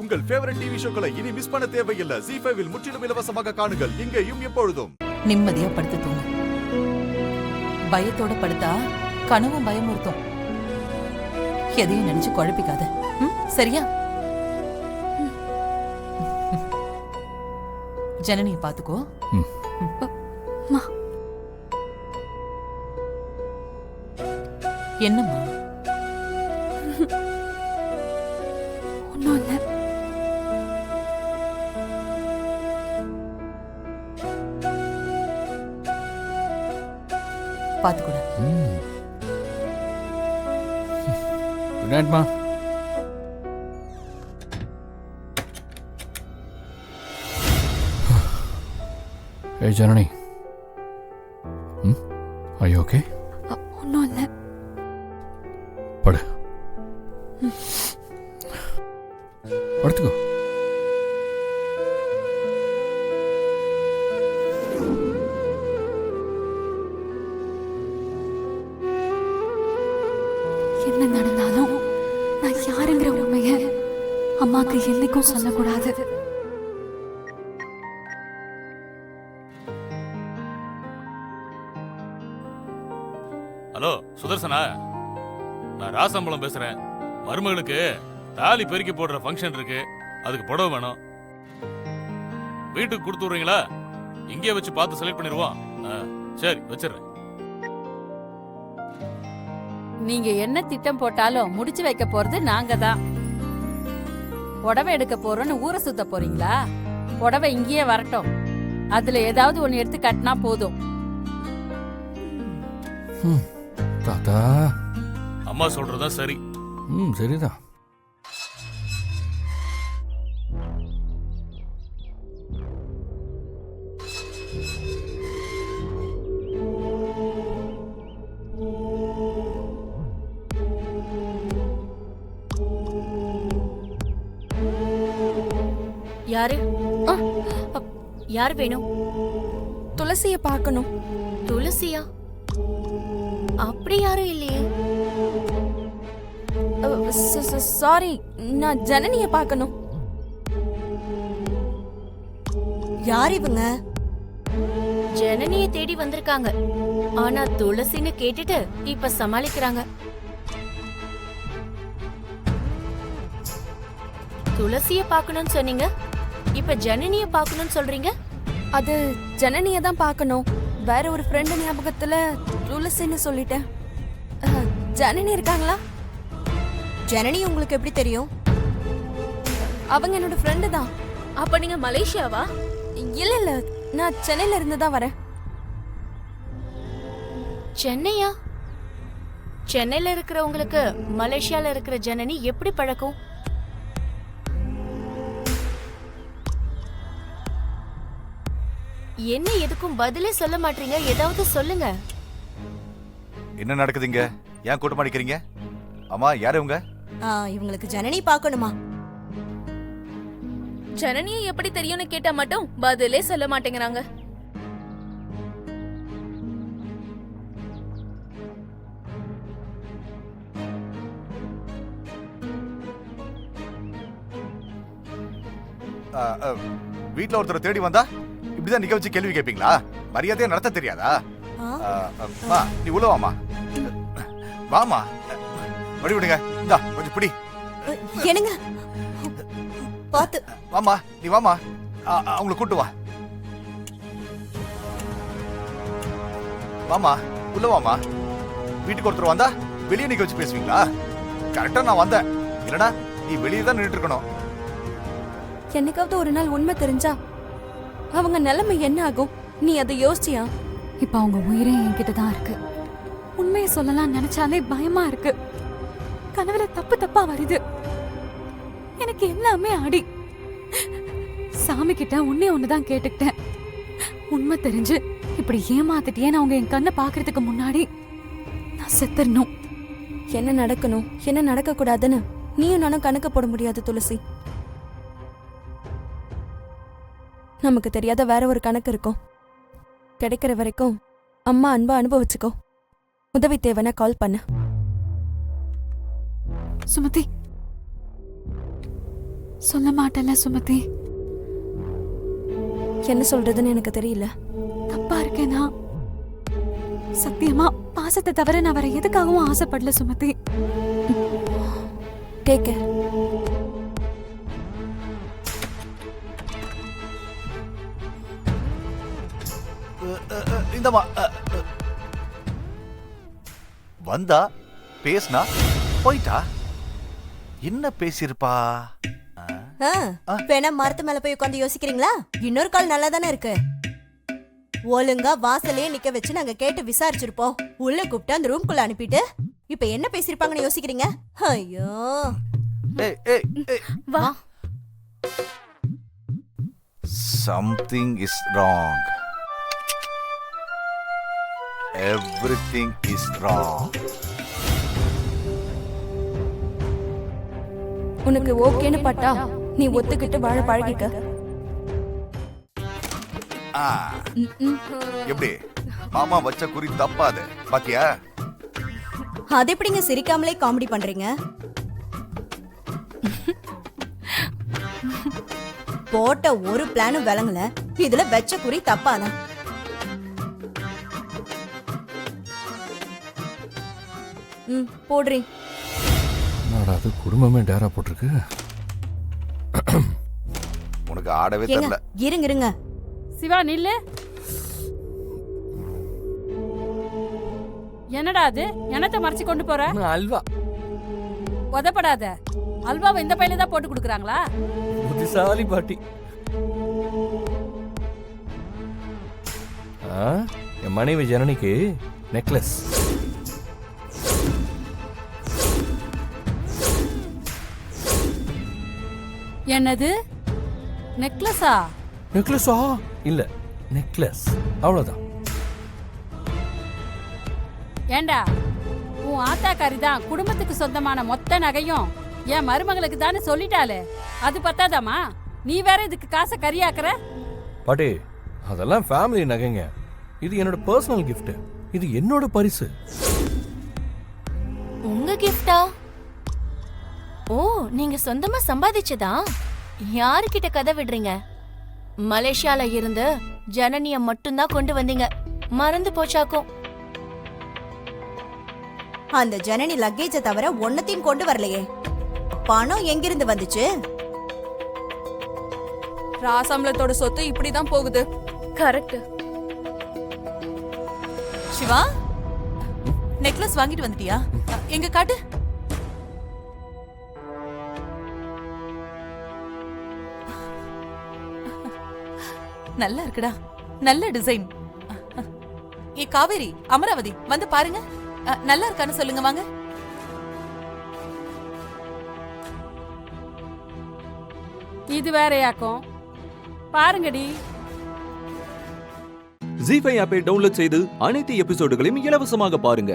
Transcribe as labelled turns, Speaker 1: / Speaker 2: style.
Speaker 1: உங்கள் favourite TV ஷோக்களை இனி miss பண்ண தேவையில்லை. ZEE5 இல் முற்றிலும் இலவசமாக காணுங்கள். இங்கேயும் எப்பொழுதும்.
Speaker 2: நிம்மதியா படுத்து தூங்கு. பயத்தோட படுத்தா கனவும் பயமுறுத்தும். எதையும் நினைச்சு குழப்பிக்காத. சரியா? ஜனனியை பாத்துக்கோ. என்னம்மா?
Speaker 3: ஒன்னும் இல்ல.
Speaker 2: பாத்துக்கூட.
Speaker 4: Good நைட்மா. Hey Janani. Are you okay?
Speaker 3: ஒன்னும் இல்ல.
Speaker 4: படு. படுத்துக்கோ.
Speaker 3: என்ன நடந்தாலும் நான் யாருங்கிற உண்மைய அம்மாக்கு என்னைக்கும் சொல்லக்கூடாது.
Speaker 5: ஹலோ சுதர்சனா, நான் ராசம்பளம் பேசுறேன். மருமகளுக்கு தாலி பெருக்கி போடுற ஃபங்க்ஷன் இருக்கு, அதுக்கு புடவை வேணும். வீட்டுக்கு கொடுத்து விடுறீங்களா? இங்கே வச்சு பார்த்து செலக்ட் பண்ணிடுவோம். சரி வச்சிடுறேன்.
Speaker 6: நீங்க என்ன திட்டம் போட்டாலும் முடிச்சு வைக்க போறது நாங்க தான். புடவை எடுக்க போறோம்னு ஊரை சுத்த போறீங்களா? புடவை இங்கேயே வரட்டும், அதுல ஏதாவது ஒண்ணு எடுத்து கட்டினா போதும்.
Speaker 4: தாத்தா,
Speaker 5: அம்மா சொல்றதா சரி.
Speaker 4: சரிதான்.
Speaker 7: யாரு யார் வேணும்?
Speaker 3: துளசிய பார்க்கணும்.
Speaker 7: துளசியா? அப்படி யாரும் இல்லையே.
Speaker 3: சாரி, நான் ஜனனிய பார்க்கணும்.
Speaker 8: யார் இவங்க?
Speaker 7: ஜனனிய தேடி வந்திருக்காங்க, ஆனா துளசின்னு கேட்டுட்டு இப்ப சமாளிக்கிறாங்க. துளசிய பார்க்கணும்னு சொன்னீங்க, இப்ப ஜனனிய பார்க்கணும்னு சொல்றீங்க.
Speaker 3: அது ஜனனிய தான் பார்க்கணும். வேற ஒரு ஃப்ரெண்ட் ஞாபகத்துல துளசின்னு சொல்லிட்டேன். ஜனனி இருக்காங்களா?
Speaker 8: ஜனனி உங்களுக்கு எப்படி தெரியும்?
Speaker 3: அவங்க என்னோட ஃப்ரெண்டு தான்.
Speaker 7: அப்ப நீங்க மலேசியாவா?
Speaker 3: இல்ல இல்ல, நான் சென்னையில இருந்து தான் வரேன்.
Speaker 7: சென்னையா? சென்னையில இருக்கிறவங்களுக்கு மலேசியால இருக்கிற ஜனனி எப்படி பழக்கம்? என்ன எதுக்கும் பதிலே சொல்ல மாட்டீங்க, ஏதாவது சொல்லுங்க.
Speaker 1: என்ன நடக்குதுங்க? ஏன் கூட்டம் அடிக்கிறீங்க? அம்மா, யாரு இவங்க?
Speaker 8: இவங்களுக்கு ஜனனி பார்க்கணுமா?
Speaker 7: ஜனனியை எப்படி தெரியும்னு கேட்டா மட்டும் பதிலே சொல்ல மாட்டேங்கிறாங்க.
Speaker 1: வீட்டுல ஒருத்தர் தேடி வந்தா இப்படிதான் நிக்க வச்சு கேள்வி கேட்பீங்களா? மரியாதையா நடத்த தெரியாதா? நீ உள்ள வாமா. வாமா, வழி விடுங்க. இந்தா கொஞ்சம் பிடி.
Speaker 8: என்னங்க பாத்து.
Speaker 1: வாமா, நீ வாமா, அவங்களை கூட்டு வா. வாமா, உள்ள வாமா. வீட்டுக்கு ஒருத்தர் வந்தா வெளியே நிக்க வச்சு பேசுவீங்களா? கரெக்டா நான் வந்தேன், இல்லடா நீ வெளியே தான் நின்றுட்டு இருக்கணும்.
Speaker 3: என்னைக்காவது ஒரு நாள் உண்மை தெரிஞ்சா அவங்க நிலைமை என்ன ஆகும்? நீ அதை யோசிச்சியா? இப்ப அவங்க உயிரே என்கிட்ட தான் இருக்கு. உண்மையை சொல்லலாம் நினைச்சாலே பயமா இருக்கு. கனவுல தப்பு தப்பா வருது. எனக்கு எல்லாமே அடி. சாமி கிட்ட உன்னை ஒண்ணுதான் கேட்டுக்கிட்டேன். உண்மை தெரிஞ்சு இப்படி ஏமாத்திட்டேன்னு அவங்க என் கண்ணை பாக்குறதுக்கு முன்னாடி நான் செத்துறணும். என்ன நடக்கணும், என்ன நடக்க கூடாதுன்னு நீயும் நானும் கணக்கு போட முடியாது துளசி. நமக்கு தெரியாத வேற ஒரு கணக்கு இருக்கும். கிடைக்கிற வரைக்கும் அம்மா அன்பா அனுபவிச்சுக்கோ. உதவி தேவைன்னா கால் பண்ண. சுமதி, சொல்ல மாட்டேன்ல சுமதி.
Speaker 8: என்ன சொல்றதுன்னு எனக்கு தெரியல.
Speaker 3: தப்பா இருக்கேனா? சத்தியமா பாசத்தை தவிர நான் வேற எதுக்காகவும் ஆசைப்படல சுமதி.
Speaker 8: Take care.
Speaker 1: இந்தமா வந்தா பேசினா போயிட்டா. என்ன பேசியிருப்பா?
Speaker 8: வேணா மரத்து மேல போய் உட்காந்து யோசிக்கிறீங்களா? இன்னொரு கால் நல்லா தானே இருக்கு. ஒழுங்கா வாசலே நிக்க வச்சு நாங்க கேட்டு விசாரிச்சிருப்போம். உள்ள கூப்பிட்டு அந்த ரூம்குள்ள அனுப்பிட்டு இப்ப என்ன பேசிருப்பாங்கன்னு யோசிக்கிறீங்க? ஐயோ
Speaker 7: வா.
Speaker 1: Something is wrong. Everything is wrong.
Speaker 8: உனக்கு ஓகேன்னு பட்டா நீ ஒத்துக்கிட்டு வாழ பழகிக்க.
Speaker 1: எப்படி மாமா வச்ச குறி தப்பாது பாத்தியா?
Speaker 8: அது எப்படிங்க சிரிக்காமலே காமெடி பண்றீங்க? போட்ட ஒரு பிளானும் விளங்கல, இதுல வெச்ச குறி தப்பாதான். போடுறீ.
Speaker 4: என்னடா அது குடும்பமே டேரா போட்டிருக்கு.
Speaker 1: உனக்கு ஆடவே
Speaker 8: ஏங்க,
Speaker 1: தெரியல.
Speaker 8: இருங்க இருங்க.
Speaker 6: சிவா நில்லு. என்னடா அது? என்னத்தை மறைச்சு கொண்டு போற?
Speaker 9: அல்வா.
Speaker 6: உதப்படாத. அல்வாவை இந்த பையில தான் போட்டு கொடுக்குறாங்களா?
Speaker 9: புத்திசாலி பாட்டி.
Speaker 4: என் மனைவி ஜனனிக்கு நெக்லஸ்.
Speaker 6: என்னது? நெக்லஸா?
Speaker 4: நெக்லஸா? இல்ல, நெக்லஸ் அவ்வளவுதான்.
Speaker 6: ஏண்டா, உன் ஆத்தாக்காரி தான் குடும்பத்துக்கு சொந்தமான மொத்த நகையும் என் மருமகளுக்கு தானே சொல்லிட்டாளே. அது பத்தாதாமா நீ வேற இதுக்கு காசை கரியாக்குற?
Speaker 4: பாட்டி, அதெல்லாம் ஃபேமிலி நகைங்க. இது என்னோட பர்சனல் gift. இது என்னோட பரிசு.
Speaker 7: உங்க கிஃப்டா? ஓ, நீங்க சொந்தமா சம்பாதிச்சதா? யாருக்கிட்ட கதை விடுறீங்க? மலேசியால இருந்து ஜனனிய மட்டும்தான் கொண்டு வந்தீங்க. மறந்து போச்சாக்கும்.
Speaker 8: அந்த ஜனனி லக்கேஜ தவிர ஒன்னத்தையும் கொண்டு வரலையே. பணம் எங்கிருந்து வந்துச்சு?
Speaker 3: ராசம்பளத்தோட சொத்து இப்படிதான் போகுது.
Speaker 7: கரெக்ட்.
Speaker 2: சிவா, நெக்லஸ் வாங்கிட்டு வந்துட்டியா? எங்க காட்டு. நல்லா இருக்குடா, நல்ல டிசைன். ஏ காவேரி, அமராவதி வந்து பாருங்க. நல்லா இருக்கான்னு சொல்லுங்க வாங்க.
Speaker 6: இது வேறயாக்கும். பாருங்கடி.
Speaker 10: ஜீ5 ஆப்பை டவுன்லோட் செய்து அனைத்து எபிசோடுகளையும் இலவசமாக பாருங்க.